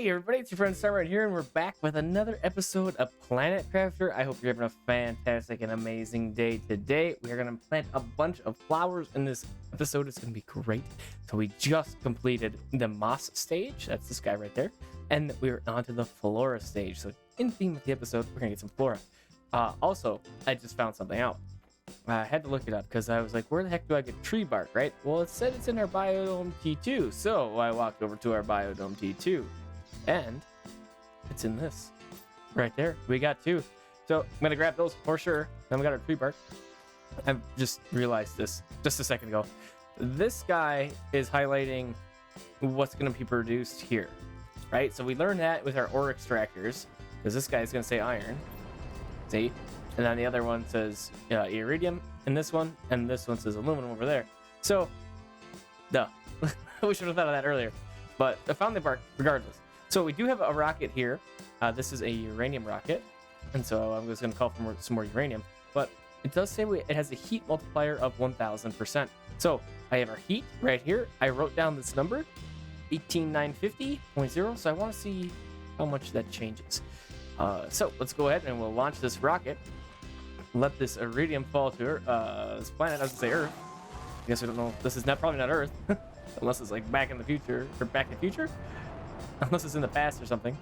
Hey everybody, it's your friend Sarmate here, and we're back with another episode of Planet Crafter. I hope you're having a fantastic and amazing day today. We are going to plant a bunch of flowers in this episode. It's going to be great. So we just completed the Moss stage. That's this guy right there. And we're on to the Flora stage. So in theme with the episode, we're going to get some flora. Also, I just found something out. I had to look it up because I was like, where the heck do I get tree bark, right? Well, it said it's in our Biodome T2. So I walked over to our Biodome T2. And it's in this right there. We got two. So I'm going to grab those for sure. Then we got our tree bark. I just realized this just a second ago. This guy is highlighting what's going to be produced here, right? So we learned that with our ore extractors, because this guy is going to say iron. See? And then the other one says iridium in this one, and this one says aluminum over there. So, duh. We should have thought of that earlier. But I found the bark regardless. So we do have a rocket here. This is a uranium rocket. And so I'm just going to call for some more uranium. But it does say it has a heat multiplier of 1000%. So I have our heat right here. I wrote down this number, 18950.0. So I want to see how much that changes. So let's go ahead and we'll launch this rocket. Let this iridium fall to this planet. I was going to say Earth. I guess we don't know. This is probably not Earth. Unless it's like back in the future. Or back in the future? Unless it's in the past or something.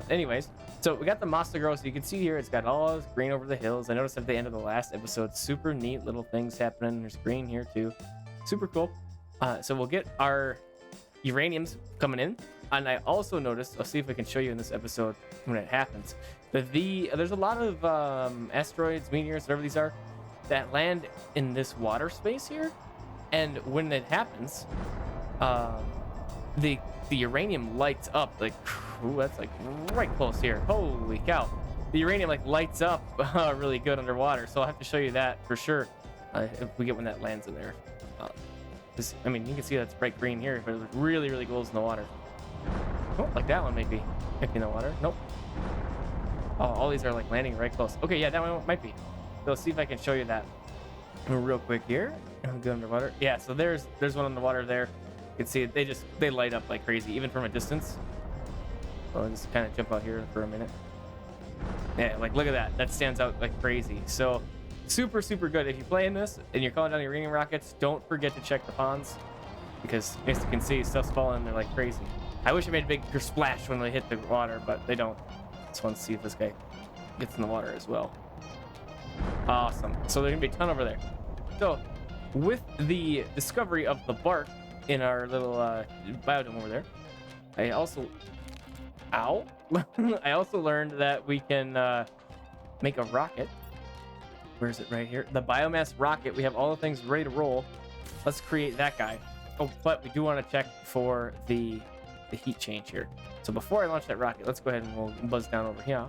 Anyways, so we got the moss to grow. So you can see here, it's got all this green over the hills. I noticed at the end of the last episode, super neat little things happening. There's green here too. Super cool. So we'll get our uraniums coming in. And I also noticed, I'll see if I can show you in this episode when it happens. There's a lot of asteroids, meteors, whatever these are, that land in this water space here. And when it happens, the uranium lights up like, ooh, that's like right close here. Holy cow. The uranium like lights up really good underwater. So I'll have to show you that for sure if we get when that lands in there. I mean, you can see that's bright green here, but it really, really glows in the water. Oh, like that one maybe in the water. Nope. Oh, all these are like landing right close. Okay, yeah, that one might be. So let's see if I can show you that real quick here. I'll go underwater. Yeah, so there's one underwater there. You can see it, they light up like crazy, even from a distance. So I'll just kind of jump out here for a minute. Yeah, like look at that. That stands out like crazy. So super, super good. If you play in this and you're calling down uranium rockets, don't forget to check the ponds. Because as you can see, stuff's falling there like crazy. I wish I made a big splash when they hit the water, but they don't. Just want to see if this guy gets in the water as well. Awesome. So there's gonna be a ton over there. So with the discovery of the bark in our little biodome over there, I also I also learned that we can make a rocket. Where is it? Right here, the Biomass Rocket. We have all the things ready to roll. Let's create that guy. Oh, but we do want to check for the heat change here. So before I launch that rocket, let's go ahead and we'll buzz down over here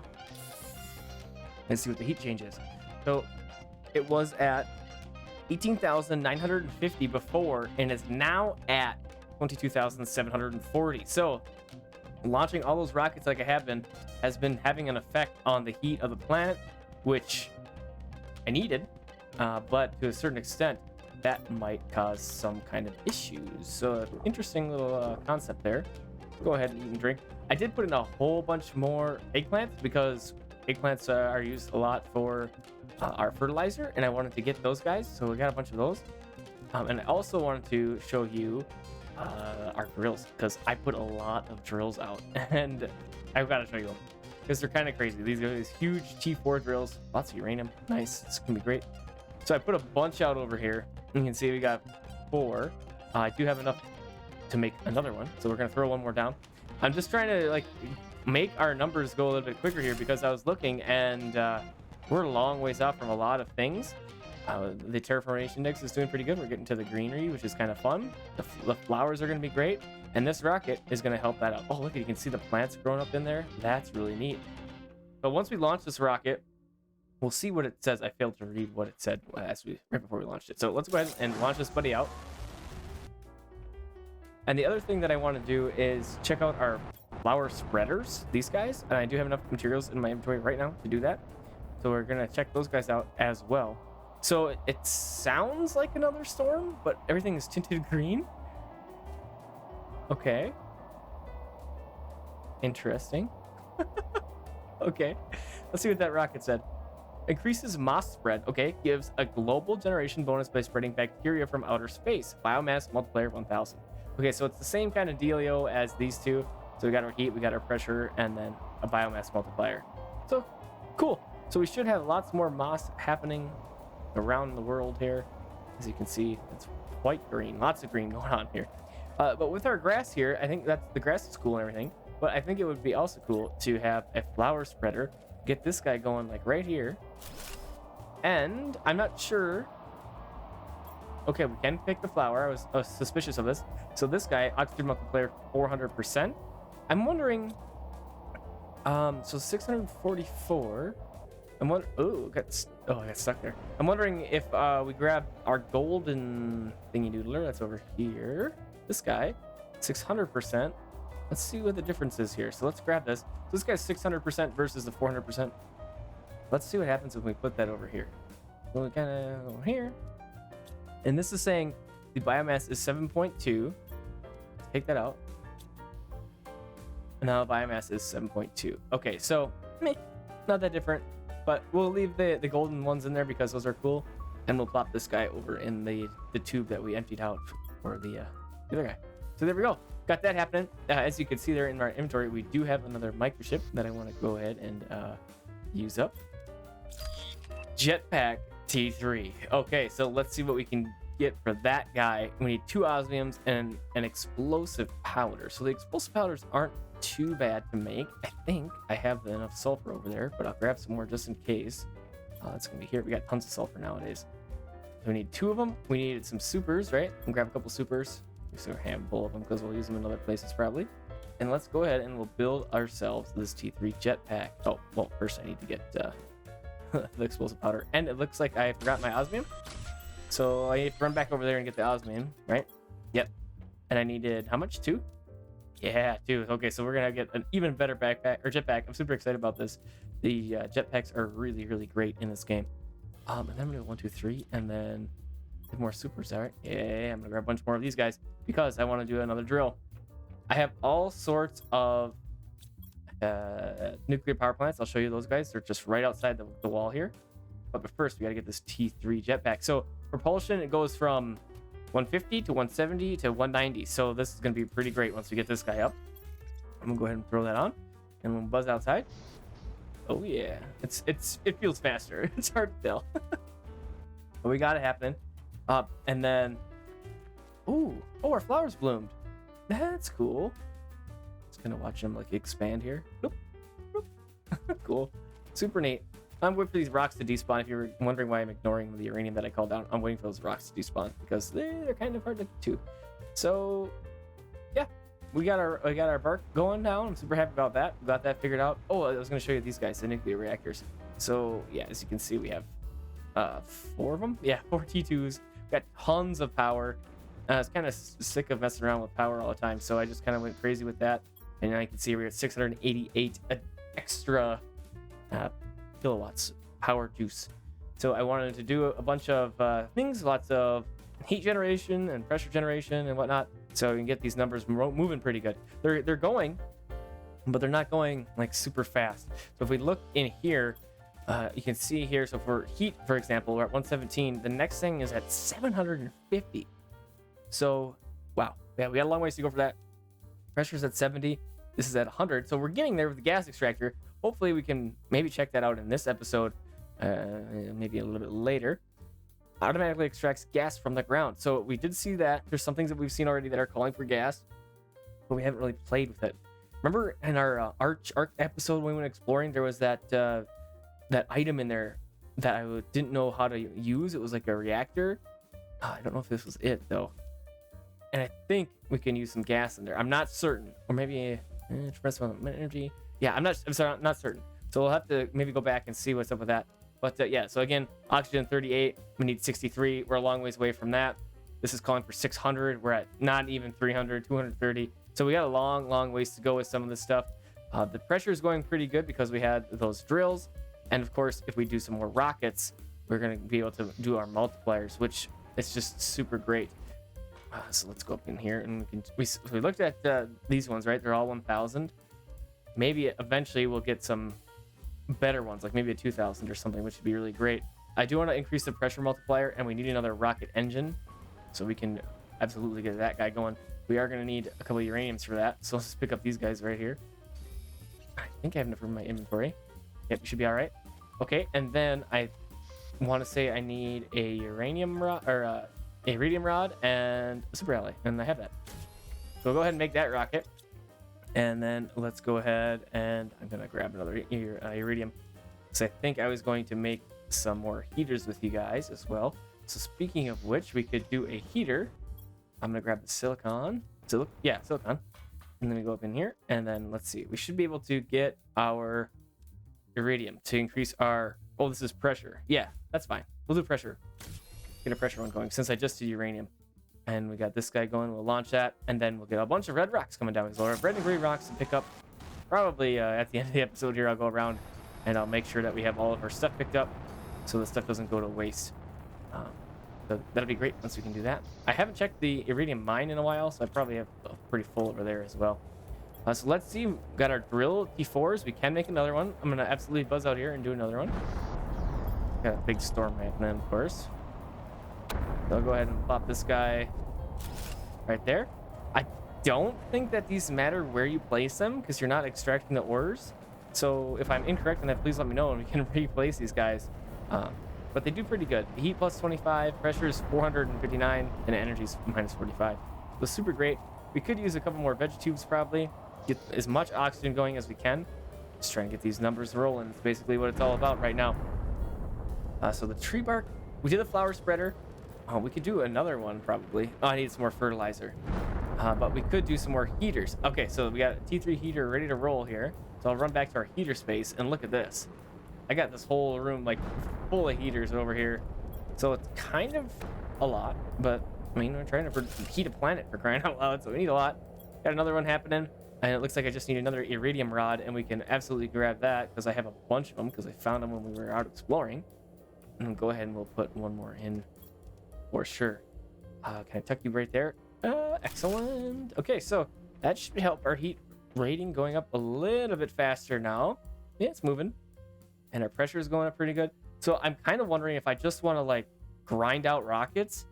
and see what the heat change is. So it was at 18,950 before and is now at 22,740. So launching all those rockets like I have been has been having an effect on the heat of the planet, which I needed, but to a certain extent that might cause some kind of issues. So interesting little concept there. Go ahead and eat and drink. I did put in a whole bunch more eggplants because eggplants are used a lot for our fertilizer, and I wanted to get those guys, so we got a bunch of those. And I also wanted to show you our drills because I put a lot of drills out, and I've got to show you them because they're kind of crazy. These are these huge T4 drills, lots of uranium. Nice, it's gonna be great. So I put a bunch out over here. You can see we got 4. I do have enough to make another one, so we're gonna throw one more down. I'm just trying to like make our numbers go a little bit quicker here because I was looking and we're a long ways out from a lot of things. The terraformation index is doing pretty good. We're getting to the greenery, which is kind of fun. The flowers are going to be great, and this rocket is going to help that out. Oh, look, you can see the plants growing up in there. That's really neat. But once we launch this rocket, we'll see what it says. I failed to read what it said right before we launched it. So let's go ahead and launch this buddy out. And the other thing that I want to do is check out our flower spreaders, these guys. And I do have enough materials in my inventory right now to do that. So we're going to check those guys out as well. So it sounds like another storm, but everything is tinted green. Okay. Interesting. Okay, let's see what that rocket said. Increases moss spread. Okay, gives a global generation bonus by spreading bacteria from outer space. Biomass multiplier 1000. Okay, so it's the same kind of dealio as these two. So we got our heat, we got our pressure, and then a biomass multiplier. So cool. So we should have lots more moss happening around the world here. As you can see, it's quite green. Lots of green going on here. But with our grass here, I think that the grass is cool and everything. But I think it would be also cool to have a flower spreader. Get this guy going like right here. And I'm not sure. Okay, we can pick the flower. I was suspicious of this. So this guy, oxygen multiplier 400%. I'm wondering. So 644. I'm wondering. Oh, I got stuck there. I'm wondering if we grab our golden thingy doodler. That's over here. This guy, 600%. Let's see what the difference is here. So let's grab this. So this guy's 600% versus the 400%. Let's see what happens if we put that over here. So we kind of over here. And this is saying the biomass is 7.2. Take that out. And now the biomass is 7.2. Okay, so not that different. But we'll leave the golden ones in there because those are cool. And we'll plop this guy over in the tube that we emptied out for the other guy. So there we go. Got that happening. As you can see there in our inventory, we do have another microchip that I want to go ahead and use up. Jetpack T3. Okay, so let's see what we can get for that guy. We need 2 osmiums and an explosive powder. So the explosive powders aren't too bad to make. I think I have enough sulfur over there, but I'll grab some more just in case. It's gonna be here. We got tons of sulfur nowadays. So we need 2 of them. We needed some supers, right? We'll grab a couple supers. So a handful of them because we'll use them in other places probably. And let's go ahead and we'll build ourselves this T3 jetpack. Oh, well, first I need to get the explosive powder. And it looks like I forgot my osmium. So I need to run back over there and get the osmium, right? Yep. And I needed, how much? 2? Yeah, 2. Okay, so we're going to get an even better backpack or jetpack. I'm super excited about this. The jetpacks are really, really great in this game. And then I'm going to go 1, 2, 3, and then more supers. All right. Yeah, I'm gonna grab a bunch more of these guys because I want to do another drill. I have all sorts of nuclear power plants. I'll show you those guys. They're just right outside the wall here. But first, we gotta get this T3 jetpack. So propulsion, it goes from 150 to 170 to 190. So this is gonna be pretty great once we get this guy up. I'm gonna go ahead and throw that on, and we'll buzz outside. Oh yeah, it feels faster. It's hard to tell. But we got it happening. And then, oh, our flowers bloomed. That's cool. Just gonna watch them like expand here. Nope. Cool. Super neat. I'm waiting for these rocks to despawn. If you're wondering why I'm ignoring the uranium that I called down, I'm waiting for those rocks to despawn because they're kind of hard to get to. So, yeah, we got our bark going down. I'm super happy about that. We got that figured out. Oh, I was gonna show you these guys, the nuclear reactors. So yeah, as you can see, we have 4 of them. Yeah, 4 T2s. Got tons of power. I was kind of sick of messing around with power all the time, so I just kind of went crazy with that. And now you can see we're at 688 extra kilowatts power juice. So I wanted to do a bunch of things, lots of heat generation and pressure generation and whatnot, so we can get these numbers moving pretty good. They're going, but they're not going like super fast. So if we look in here, you can see here, so for heat, for example, we're at 117. The next thing is at 750. So, wow. Yeah, we got a long ways to go for that. Pressure's at 70. This is at 100. So we're getting there with the gas extractor. Hopefully we can maybe check that out in this episode, maybe a little bit later. Automatically extracts gas from the ground. So we did see that. There's some things that we've seen already that are calling for gas, but we haven't really played with it. Remember in our Arc episode when we went exploring, there was that item in there that I didn't know how to use. It was like a reactor. I don't know if this was it though. And I think we can use some gas in there. I'm not certain. Or maybe energy. Yeah, I'm not certain. So we'll have to maybe go back and see what's up with that. But yeah, so again, oxygen 38. We need 63. We're a long ways away from that. This is calling for 600. We're at not even 300, 230. So we got a long ways to go with some of this stuff. The pressure is going pretty good because we had those drills. And of course, if we do some more rockets, we're going to be able to do our multipliers, which is just super great. So let's go up in here and we looked at these ones, right? They're all 1,000. maybe eventually we'll get some better ones, like maybe a 2000 or something, which would be really great. I do want to increase the pressure multiplier, and we need another rocket engine, so we can absolutely get that guy going. We are going to need a couple of uraniums for that, so let's just pick up these guys right here. I think I have enough room in my inventory. Yep, we should be all right. Okay, and then I want to say I need a uranium rod, or a iridium rod, and a super ally, and I have that. So we'll go ahead and make that rocket, and then let's go ahead and I'm going to grab another iridium, because I think I was going to make some more heaters with you guys as well. So speaking of which, we could do a heater. I'm gonna grab the silicon. Silicon. And then we go up in here, and then let's see. We should be able to get our iridium to increase our. Oh, this is pressure. Yeah, that's fine. We'll do pressure. Get a pressure one going since I just did uranium. And we got this guy going. We'll launch that, and then we'll get a bunch of red rocks coming down. So we'll have red and green rocks to pick up. Probably at the end of the episode here, I'll go around and I'll make sure that we have all of our stuff picked up, so the stuff doesn't go to waste. So that'll be great once we can do that. I haven't checked the iridium mine in a while, so I probably have pretty full over there as well. So let's see. We've got our drill T4s. We can make another one. I'm gonna absolutely buzz out here and do another one. Got a big storm happening, of course. So I'll go ahead and pop this guy right there. I don't think that these matter where you place them, because you're not extracting the ores. So if I'm incorrect in that, please let me know and we can replace these guys. But they do pretty good. Heat plus 25, pressure is 459, and energy is minus 45. So super great. We could use a couple more veg tubes probably. Get as much oxygen going as we can. Just trying to get these numbers rolling. It's basically what it's all about right now. So the tree bark, we did the flower spreader. We could do another one probably. Oh, I need some more fertilizer. But we could do some more heaters. Okay, so we got a T3 heater ready to roll here. So I'll run back to our heater space and look at this. I got this whole room like full of heaters over here. So it's kind of a lot, but I mean, we're trying to heat a planet for crying out loud, so we need a lot. Got another one happening, and it looks like I just need another iridium rod, and we can absolutely grab that because I have a bunch of them because I found them when we were out exploring. And we'll go ahead and we'll put one more in for sure. Can I tuck you right there? Excellent. Okay, so that should help our heat rating going up a little bit faster now. Yeah, it's moving. And our pressure is going up pretty good. So I'm kind of wondering if I just want to like grind out rockets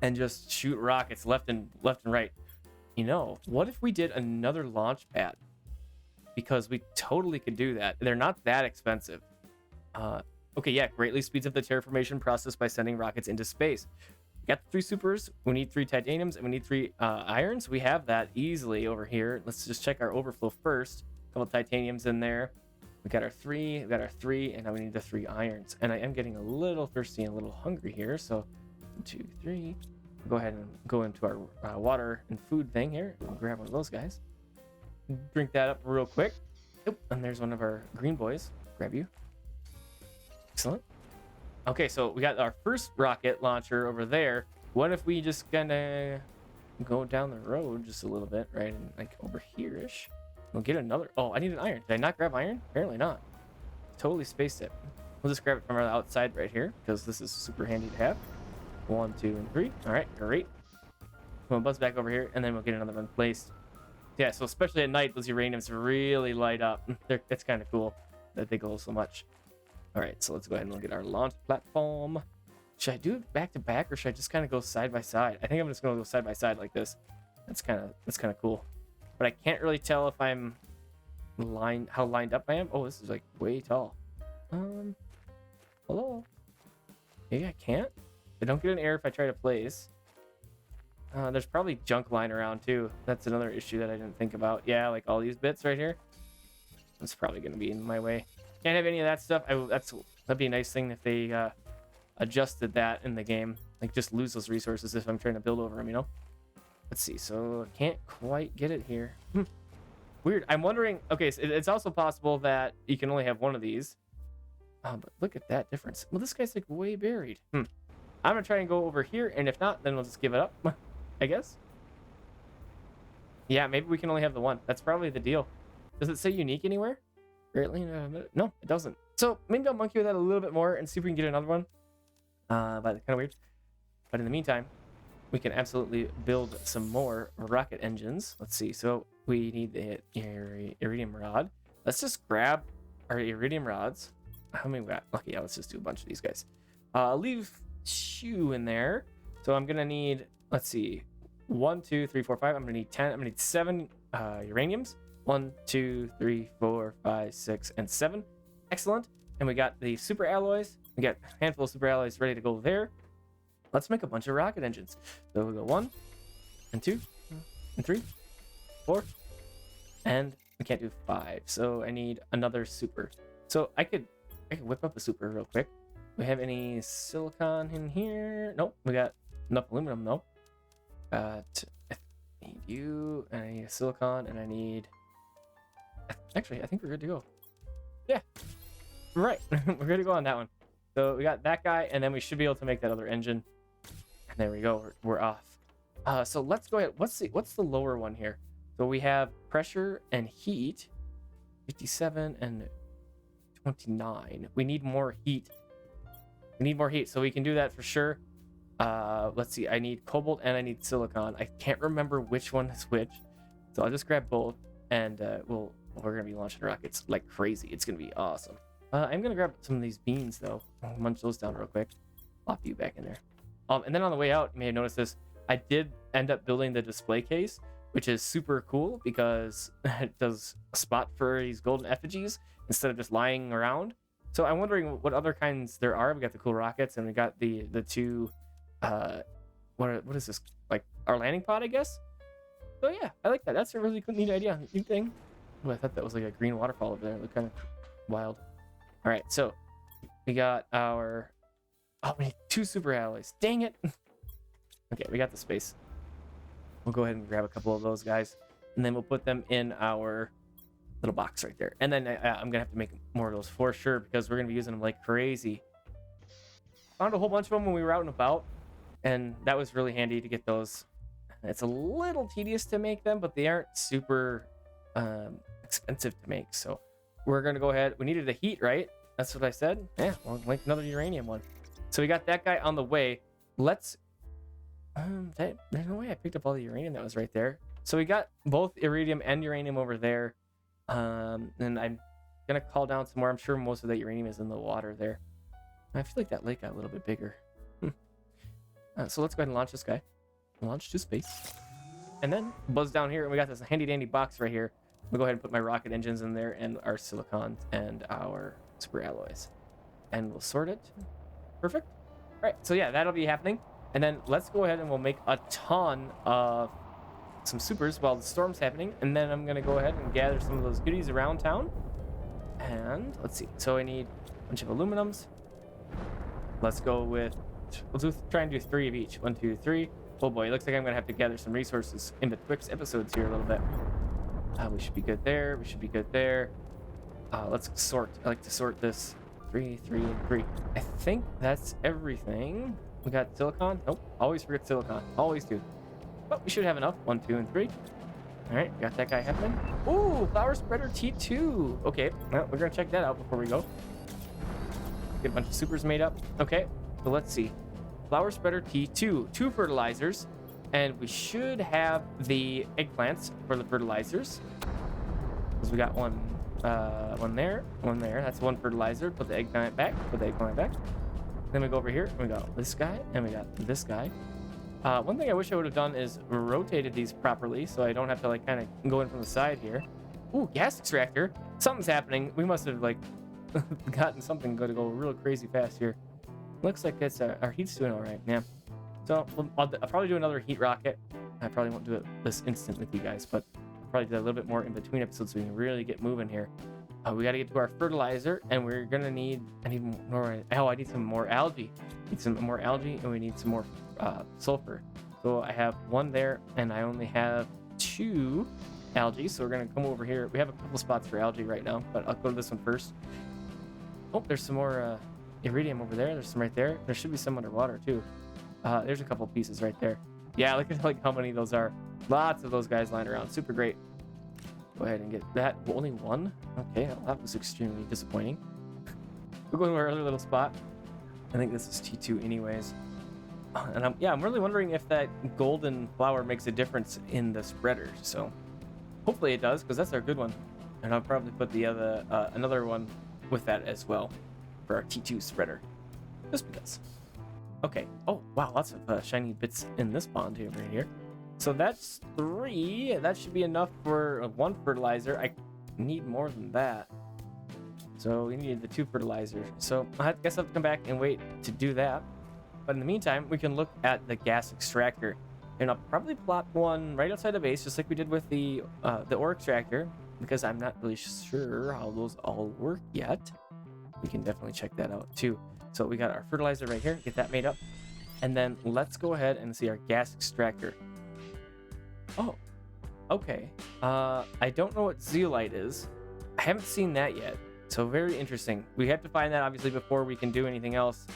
and just shoot rockets left and right. You know, what if we did another launch pad? Because we totally could do that. They're not that expensive. Okay, yeah, greatly speeds up the terraformation process by sending rockets into space. We got the 3 supers. We need 3 titaniums and we need 3 irons. We have that easily over here. Let's just check our overflow first. A couple titaniums in there. We got our 3, we got our 3, and now we need the 3 irons. And I am getting a little thirsty and a little hungry here. So 1, 2, 3. Go ahead and go into our water and food thing here. I'll grab one of those guys. Drink that up real quick. Oop, and there's one of our green boys. Grab you. Excellent. Okay, so we got our first rocket launcher over there. What if we just kind of go down the road just a little bit, right? And like over here-ish. We'll get another. Oh, I need an iron. Did I not grab iron? Apparently not. Totally spaced it. We'll just grab it from our outside right here because this is super handy to have. 1, 2, and 3. All right, great. We'll buzz back over here, and then we'll get another one placed. Yeah, so especially at night, those uraniums really light up. It's kind of cool that they glow so much. All right, so let's go ahead and look at our launch platform. Should I do it back to back, or should I just kind of go side by side? I think I'm just gonna go side by side like this. That's kind of cool. But I can't really tell if I'm how lined up I am. Oh, this is like way tall. Hello. Maybe I can't. I don't get an error if I try to place. There's probably junk lying around too. That's another issue that I didn't think about. Yeah, like all these bits right here. That's probably gonna be in my way. Can't have any of that stuff. That'd be a nice thing if they adjusted that in the game. Like just lose those resources if I'm trying to build over them, you know? Let's see. So I can't quite get it here. Weird. I'm wondering. Okay, so it's also possible that you can only have one of these. But look at that difference. Well, this guy's like way buried. I'm gonna try and go over here, and if not, then we'll just give it up. I guess. Yeah, maybe we can only have the one. That's probably the deal. Does it say unique anywhere? Apparently, no, it doesn't. So maybe I'll monkey with that a little bit more and see if we can get another one. But kind of weird. But in the meantime, we can absolutely build some more rocket engines. Let's see. So we need the iridium rod. Let's just grab our iridium rods. How many we got? Okay, yeah, let's just do a bunch of these guys. Leave 2 in there. So I'm gonna need, let's see, 1, 2, 3, 4, 5. I'm gonna need 10. I'm gonna need 7 uraniums. 1, 2, 3, 4, 5, 6, and 7. Excellent. And we got the super alloys. We got a handful of super alloys ready to go there. Let's make a bunch of rocket engines. So we'll go 1, and 2, and 3, 4, and we can't do 5. So I need another super. So I could whip up a super real quick. We have any silicon in here? Nope. We got enough aluminum though. I need you, and I need a silicon, and I need. Actually, I think we're good to go. Yeah, right. We're good to go on that one. So we got that guy, and then we should be able to make that other engine. And there we go. We're off. So let's go ahead. What's the lower one here? So we have pressure and heat, 57 and 29. We need more heat. So we can do that for sure. Let's see. I need cobalt and I need silicon. I can't remember which one is which, so I'll just grab both, and we're gonna be launching rockets like crazy. It's gonna be awesome. I'm gonna grab some of these beans though. I'll munch those down real quick. Plop you back in there. And then on the way out, you may have noticed this. I did end up building the display case, which is super cool because it does a spot for these golden effigies instead of just lying around. So I'm wondering what other kinds there are. We got the cool rockets, and we got the 2. What is this? Like our landing pod, I guess. So yeah, I like that. That's a really cool, neat idea. Neat thing. Oh, I thought that was like a green waterfall over there. It looked kind of wild. All right, so we got our. Oh, we need 2 super alloys. Dang it. Okay, we got the space. We'll go ahead and grab a couple of those guys, and then we'll put them in our little box right there. And then I'm gonna have to make more of those for sure because we're gonna be using them like crazy. Found a whole bunch of them when we were out and about, and that was really handy to get those. It's a little tedious to make them, but they aren't super expensive to make. So we're gonna go ahead. We needed a heat, right? That's what I said. Yeah, we'll make another uranium one. So we got that guy on the way. Let's. There's no way I picked up all the uranium that was right there. So we got both iridium and uranium over there. And I'm gonna call down some more. I'm sure most of that uranium is in the water there. I feel like that lake got a little bit bigger. So let's go ahead and launch this guy. Launch to space. And then buzz down here, and we got this handy dandy box right here. We'll go ahead and put my rocket engines in there, and our silicon and our super alloys. And we'll sort it. Perfect. All right, so yeah, that'll be happening. And then let's go ahead and we'll make a ton of some supers while the storm's happening. And then I'm going to go ahead and gather some of those goodies around town. And let's see. So I need a bunch of aluminums. Let's go with, try and do 3 of each. 1, 2, 3. Oh boy, it looks like I'm going to have to gather some resources in betwixt episodes here a little bit. We should be good there. We should be good there. Let's sort. I like to sort this. 3, 3, and 3. I think that's everything. We got silicon. Nope. Always forget silicon. Always do. But we should have enough. 1, 2, and 3. All right. Got that guy happening. Ooh, flower spreader T2. Okay. Well, we're going to check that out before we go. Get a bunch of supers made up. Okay. So let's see. Flower spreader T2. 2 fertilizers. And we should have the eggplants for the fertilizers. Because we got one there. That's 1 fertilizer. Put the eggplant back. Put the eggplant back. Then we go over here, and we got this guy, and we got this guy. One thing I wish I would have done is rotated these properly, so I don't have to like kind of go in from the side here. Ooh, gas extractor. Something's happening. We must have like gotten something going to go real crazy fast here. Looks like it's our heat's doing all right. Yeah. So I'll probably do another heat rocket. I probably won't do it this instant with you guys, but I'll probably do a little bit more in between episodes so we can really get moving here. We got to get to our fertilizer, and we're gonna need. I need more. Oh, I need some more algae. Need some more algae, and we need some more sulfur. So I have 1 there, and I only have 2 algae. So we're gonna come over here. We have a couple spots for algae right now, but I'll go to this one first. Oh, there's some more iridium over there. There's some right there. There should be some underwater too. There's a couple pieces right there. Yeah, look at like how many those are. Lots of those guys lying around. Super great. Go ahead and get that. Well, only 1? Okay, well, that was extremely disappointing. We'll go to our other little spot. I think this is T2 anyways. And I'm really wondering if that golden flower makes a difference in the spreaders. So Hopefully it does, because that's our good one. And I'll probably put the other another one with that as well for our T2 spreader, just because. Okay. Oh wow, lots of shiny bits in this pond here, right here. So that's 3. That should be enough for 1 fertilizer. I need more than that. So we need the 2 fertilizers. So I guess I'll have to come back and wait to do that. But in the meantime, we can look at the gas extractor. And I'll probably plop one right outside the base, just like we did with the ore extractor, because I'm not really sure how those all work yet. We can definitely check that out too. So we got our fertilizer right here, get that made up. And then let's go ahead and see our gas extractor. Oh, okay. I don't know what zeolite is. I haven't seen that yet. So very interesting. We have to find that obviously before we can do anything else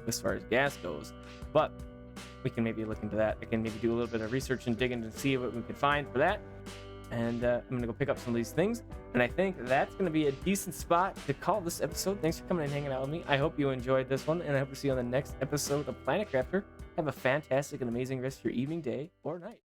as far as gas goes. But we can maybe look into that. I can maybe do a little bit of research and dig in and see what we can find for that. And I'm going to go pick up some of these things. And I think that's going to be a decent spot to call this episode. Thanks for coming and hanging out with me. I hope you enjoyed this one. And I hope to see you on the next episode of Planet Crafter. Have a fantastic and amazing rest of your evening, day, or night.